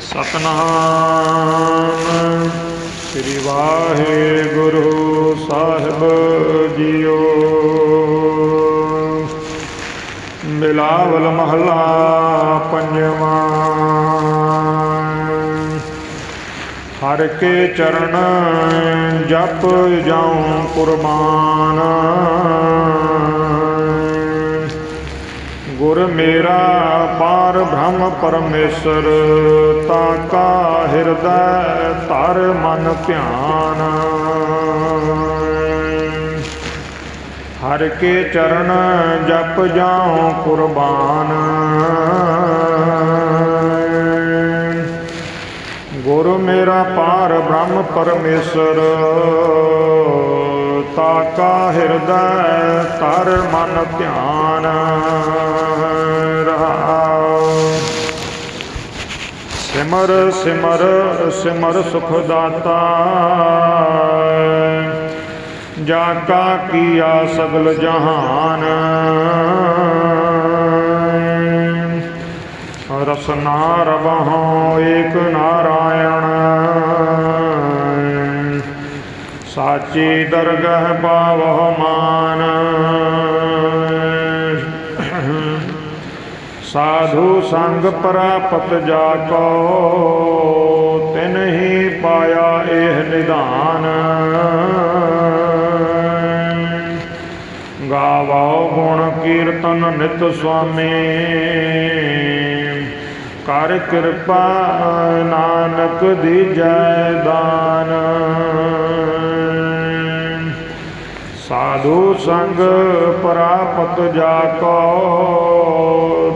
सतनाम श्री वाहिगुरु साहिब जीओ। बिलावल महला पंजवा। हर के चरण जप जाऊं कुर्बान। गुर मेरा पार ब्रह्म परमेश्वर, ताका हृदय धर मन ध्यान। हर के चरण जप जाऊं कुर्बान। गुरु मेरा पार ब्रह्म परमेश्वर, ताका हृदय धर मन ध्यान। सिमर सिमर सिमर सुख दाता, जाका किया सगल जहान। रसना रवहों एक नारायण, साची दरगह पावह मान। साधु संग प्राप्त जाको, तिन ही पाया एह निधान। गावो गुण कीर्तन नित स्वामी, कर कृपा नानक दीजै दान। साधु संग प्राप्त जाको,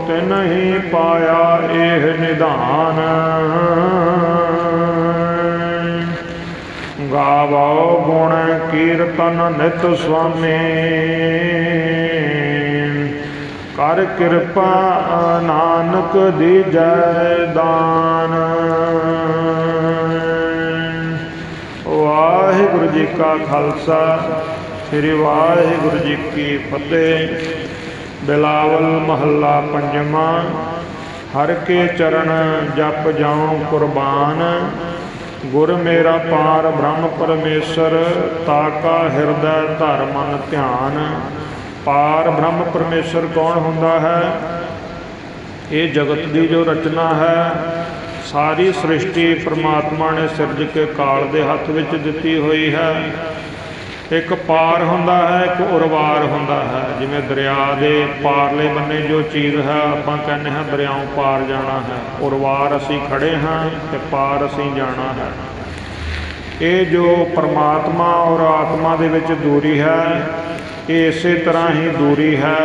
तिन ही पाया एह निधान। गावो गुण कीर्तन नित स्वामी, कर कृपा नानक दीजै दान। वाहिगुरु जी का खालसा, श्री वाहिगुरु जी की फतेह। बिलावल महला पंजवा। हर के चरण जप जाऊं कुर्बान। गुर मेरा पार ब्रह्म परमेश्वर, ताका हृदय धर मन ध्यान। पार ब्रह्म परमेश्वर कौन हुंदा है? ये जगत की जो रचना है, सारी सृष्टि परमात्मा ने सिरज के काल के हथ विच दिती हुई है। एक पार हुंदा है, एक उरवार हुंदा है। जिवें दरिया के पारले बन्ने जो चीज़ है, आपां कहने हैं दरियाओं पार जाना है। उरवार असीं खड़े हाँ ते पार असीं जाना है। ये जो परमात्मा और आत्मा दे विच दूरी है, ये इसे तरह ही दूरी है।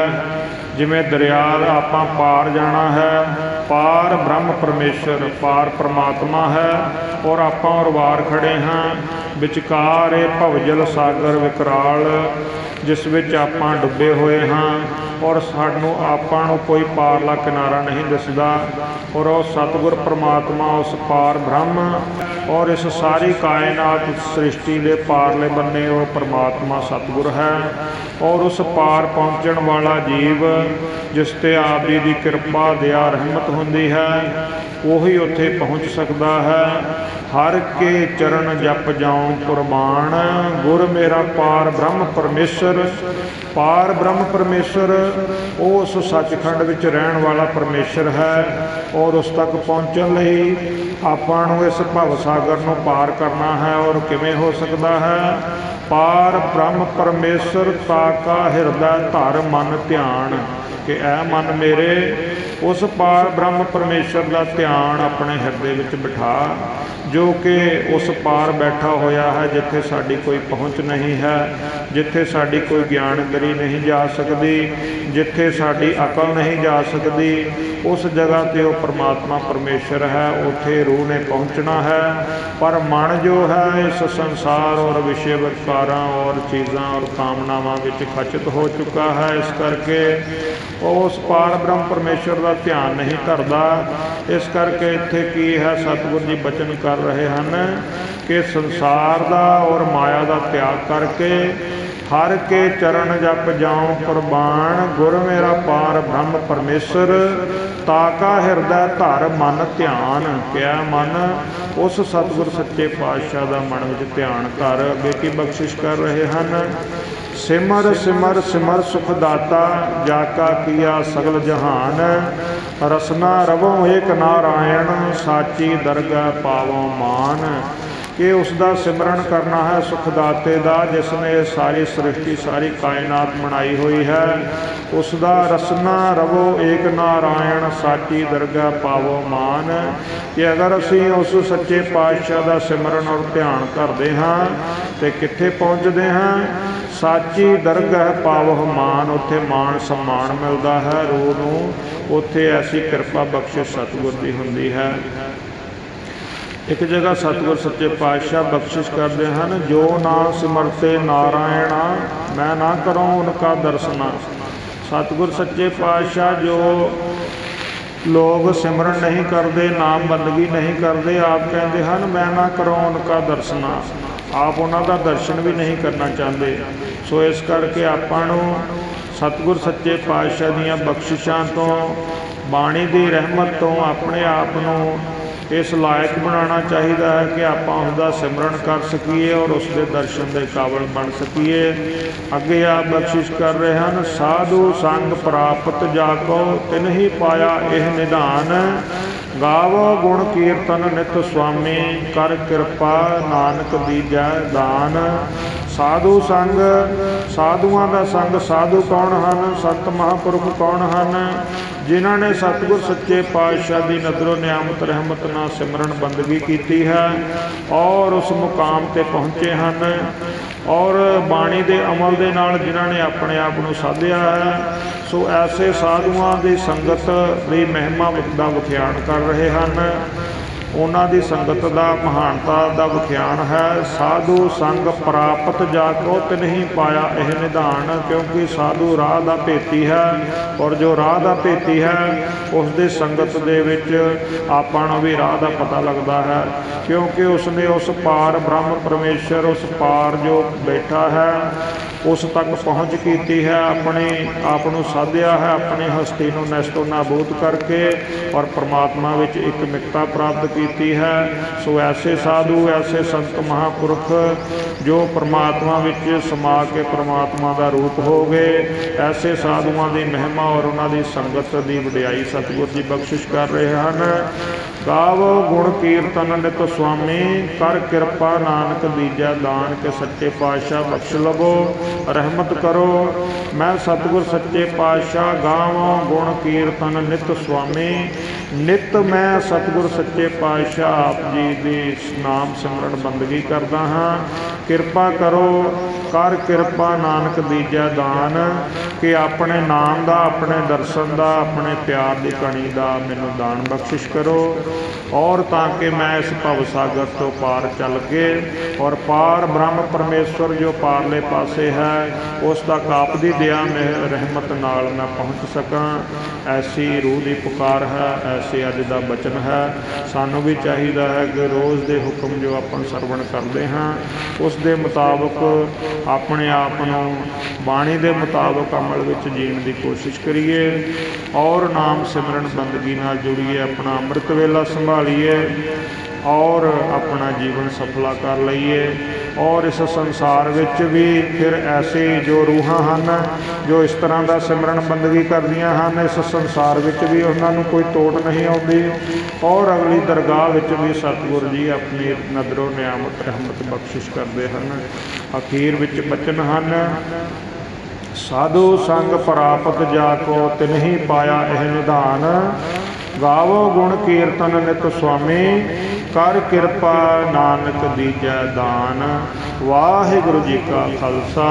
जिवें दरिया आपां पार जाना है, पार ब्रह्म परमेश्वर पार परमात्मा है, और आपां उरवार खड़े हाँ। विचकार ये भवजल सागर विकराल, जिस विच आपां डुबे हुए हाँ, और सानू आपां नूं कोई पारला किनारा नहीं दिसदा। और उस सतगुर परमात्मा, उस पार ब्रह्म और इस सारी कायनात सृष्टि के पारले बन्ने वो परमात्मा सतगुर है। और उस पार पहुँचण वाला जीव, जिस ते आप जी की कृपा दया रहमत हुंदी है, वही उत्थे पहुँच सकता है। हर के चरण जप जाऊं कुर्बान। गुर मेरा पार ब्रह्म परमेश्वर। पार ब्रह्म परमेश्वर उस सचखंड विच रहण वाला परमेश्वर है। और उस तक पहुँचण लई आपां नूं इस भव सागर नूं पार करना है। और किवें हो सकता है? पार ब्रह्म परमेश्वर, ताका हृदय धर मन ध्यान। कि ऐ मन मेरे, उस पार ब्रह्म परमेश्वर का ध्यान अपने हृदय विच बिठा, जो कि उस पार बैठा होया है, जिथे साड़ी कोई पहुँच नहीं है, जिथे साड़ी कोई ज्ञानगरी नहीं जा सकती, जिथे साड़ी अकल नहीं जा सकती। उस जगह ते वो परमात्मा परमेश्वर है, उथे रूह ने पहुँचना है। पर मन जो है इस संसार और विषय विकारां और चीज़ां और कामनावां विच खचित हो चुका है। इस करके उस पार ब्रह्म परमेश्वर का ध्यान नहीं करता। इस करके इत्थे की है, सतगुर जी बचन कर रहे हैं कि संसार का और माया का त्याग करके हर के चरण जप जाऊं कुर्बान, गुर मेरा पार ब्रह्म परमेश्वर, ताका हिरदै धर मन ध्यान। क्या मन उस सतगुर सच्चे पातशाह का मन में ध्यान कर। अगे की बख्शिश कर रहे हैं। सिमर सिमर सिमर सुख दाता, जाका किया सगल जहान, रसना रवो एक नारायण, साची दरगाह पावो मान। कि उसका सिमरन करना है सुखदाते का, जिसने सारी सृष्टि सारी कायनात बनाई हुई है। उसका रसना रवो एक नारायण, साची दरगाह पावो मान। कि अगर असी उस सच्चे पातशाह का सिमरन और ध्यान करते हाँ तो कित्थे पहुँचते हैं। साची दरगाह पावो मान, उत्थे मान सम्मान मिलता है रूह नूं, उत्थे ऐसी कृपा बख्शिश सतगुर की हुंदी है। एक जगह सतगुर सच्चे पातशाह बख्शिश करते हैं, जो ना सिमरते नारायणा, मैं ना करूँ उनका दर्शना। सतगुर सच्चे पातशाह जो लोग सिमरन नहीं करते, नाम बंदगी नहीं करते, आप कहते हैं मैं ना करूँ उनका दर्शना। आप उन्हों दर्शन भी नहीं करना चाहते। सो इस करके आपां नूं सतगुर सच्चे पातशाह दीयां बख्शिशां तो, बाणी की रहमत तो अपने आप नूं इस लायक बनाना चाहिए है कि आप उसका सिमरन कर सकीए और उसके दर्शन के काबिल बन सकीए। अगे आप बख्शिश कर रहे हैं, साधु संग प्राप्त जाको, तिन ही पाया यह निधान, गावो गुण कीर्तन नित स्वामी, कर कृपा नानक दीजै दान। साधु संग, साधुआं दा संग, साधु कौन हैं, संत महापुरुष कौन हैं, जिन्हों ने सतगुर सच्चे पातशाह की नजरों नियामत रहमत नाल सिमरन बंदगी की है और उस मुकाम ते पहुँचे हैं, और बाणी के अमल के नाल जिन्होंने अपने आप को साधिया है। सो ऐसे साधुआं की संगत की महिमा का विख्यान कर रहे हैं। उन्हां दी संगत का महानता का विख्यान है। साधु संग प्राप्त जाको तिन ही पाया यह निधान, क्योंकि साधु राह का भेती है और जो राह का भेती है उसकी संगत दे विच आपां नूं भी राह का पता लगता है, क्योंकि उसने उस पार ब्रह्म परमेश्वर, उस पार जो बैठा है उस तक पहुँच की है, अपने आप को साधिया है, अपनी हस्ती को नैस्तो नाबूद करके और परमात्मा विच एक मिकता प्राप्त की है। सो ऐसे साधु, ऐसे संत महापुरुष जो परमात्मा विच समा के परमात्मा का रूप हो गए, ऐसे साधुओं की महिमा और उन्होंने संगत की वडियाई सतगुर जी बख्शिश कर रहे हैं। गावो गुण कीर्तन नित स्वामी, कर कृपा नानक दीजै दान। के सच्चे पातशाह बख्श लवो, रहमत करो। मैं सतगुर सच्चे पातशाह गावो गुण कीर्तन नित स्वामी, नित मैं सतगुर सच्चे पातशाह आप जी की नाम सिमरन बंदगी करता हाँ। कृपा करो, कर कृपा नानक दीजै दान, कि अपने नाम का, अपने दर्शन का, अपने प्यार की कणी का मैनू दान बख्शिश करो, और ताकि मैं इस भव सागर तो पार चल के और पार ब्रह्म परमेश्वर जो पारले पासे है उसका काप दी दया में रहमत नाल मैं पहुँच सकां। ऐसी रूह की पुकार है, ऐसे अज का बचन है। सानू भी चाहिए है कि रोज़ के हुक्म जो अपन सरवण करते हैं उस दे मुताबिक अपने आप को बाणी के मुताबिक अमल विच जीण की कोशिश करिए और नाम सिमरन बंदगी नाल जुड़िए, अपना अमृत वेला संभालिए और अपना जीवन सफला कर लईए। और इस संसार विच भी फिर ऐसे जो रूहां हैं जो इस तरह का सिमरन बंदगी करदियां हैं, इस संसार विच भी उन्होंने कोई तोड़ नहीं आती और अगली दरगाह विच भी सतगुर जी अपनी नदरों नियामत रहमत बख्शिश करते हैं। अखीर विच बचन हैं, साधु संग प्राप्त जाको तिन ही पाया यह निधान, गावो गुण कीर्तन नित स्वामी, कर कृपा नानक दीजै दान। वाहिगुरु जी का खालसा,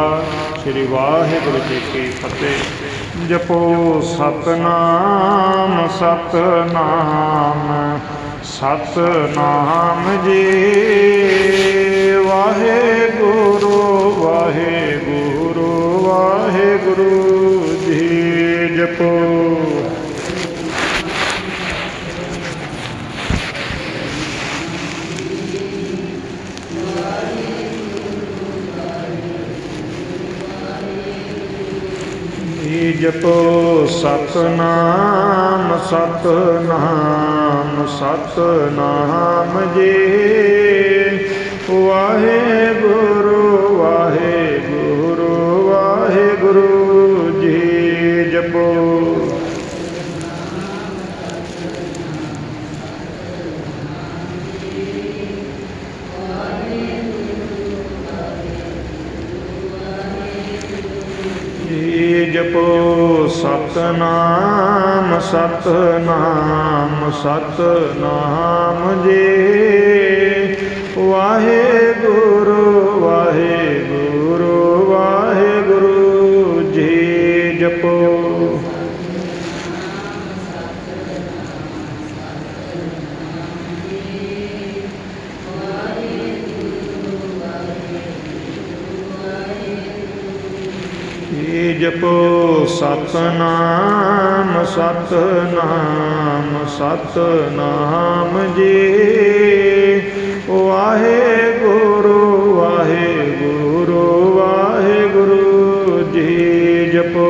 श्री वाहिगुरु जी की फतेह। जपो सतनाम सतनाम सतनाम जी, वाहिगुरु वाहिगुरु वाहिगुरु जी। जपो ਜਪੋ ਸਤਨਾਮ ਸਤਨਾਮ ਸਤਨਾਮ ਜੀ। ਵਾਹਿਗੁਰੂ ਵਾਹਿਗੁਰੂ ਵਾਹਿਗੁਰੂ ਜੀ ਜਪੋ। ਜਪੋ ਸਤਨਾਮ ਸਤਨਾਮ ਸਤਨਾਮ ਜੀ। ਵਾਹਿਗੁਰੂ ਵਾਹਿਗੁਰੂ ਵਾਹਿਗੁਰੂ ਜੀ ਜਪੋ। ਜਪੋ ਸਤਨਾਮ ਸਤਨਾਮ ਸਤਨਾਮ ਜੀ। ਵਾਹਿਗੁਰੂ ਵਾਹਿਗੁਰੂ ਵਾਹਿਗੁਰੂ ਜੀ ਜਪੋ।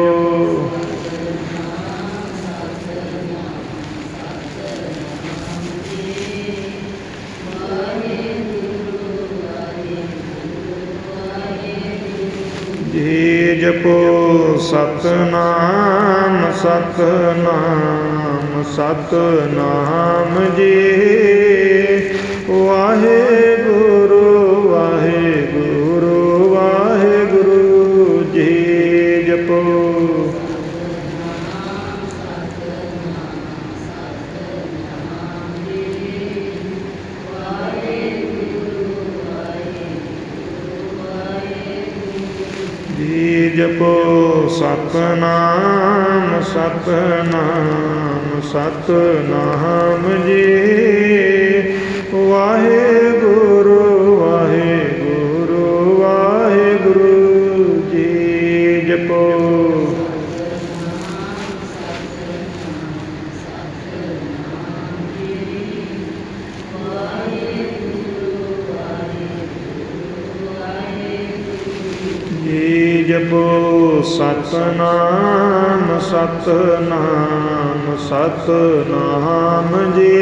ਜਪੋ ਸਤਨਾਮ ਸਤਨਾਮ ਸਤਨਾਮ ਜੀ। ਵਾਹਿਗੁਰੂ ਵਾਹਿਗੁਰੂ ਵਾਹਿਗੁਰੂ ਜੀ ਜਪੋ। ਜਪੋ ਸਤਨਾਮ ਸਤਨਾਮ ਸਤਨਾਮ ਜੀ। ਵਾਹਿਗੁਰੂ ਵਾਹਿਗੁਰੂ ਵਾਹਿਗੁਰੂ ਜੀ ਜਪੋ। ਜਪੋ ਸਤਨਾਮ ਸਤਨਾਮ ਸਤਨਾਮ ਜੀ।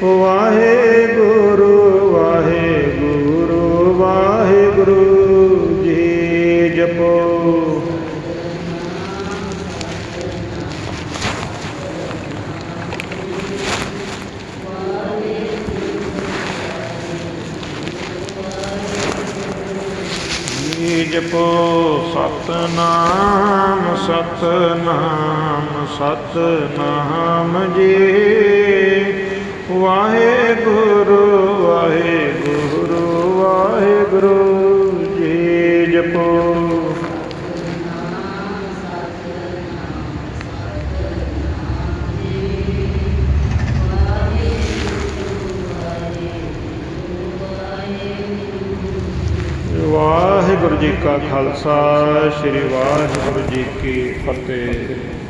ਵਾਹਿਗੁਰੂ ਵਾਹਿਗੁਰੂ ਵਾਹਿਗੁਰੂ ਜੀ ਜਪੋ। ਜਪੋ ਸਤਨਾਮ ਸਤਨਾਮ ਸਤਨਾਮ ਜੀ। ਵਾਹਿਗੁਰੂ ਵਾਹਿਗੁਰੂ ਵਾਹਿਗੁਰੂ ਜੀ ਜਪੋ। ਵਾਹਿਗੁਰੂ ਜੀ ਕਾ ਖਾਲਸਾ, ਸ੍ਰੀ ਵਾਹਿਗੁਰੂ ਜੀ ਕੀ ਫਤਿਹ।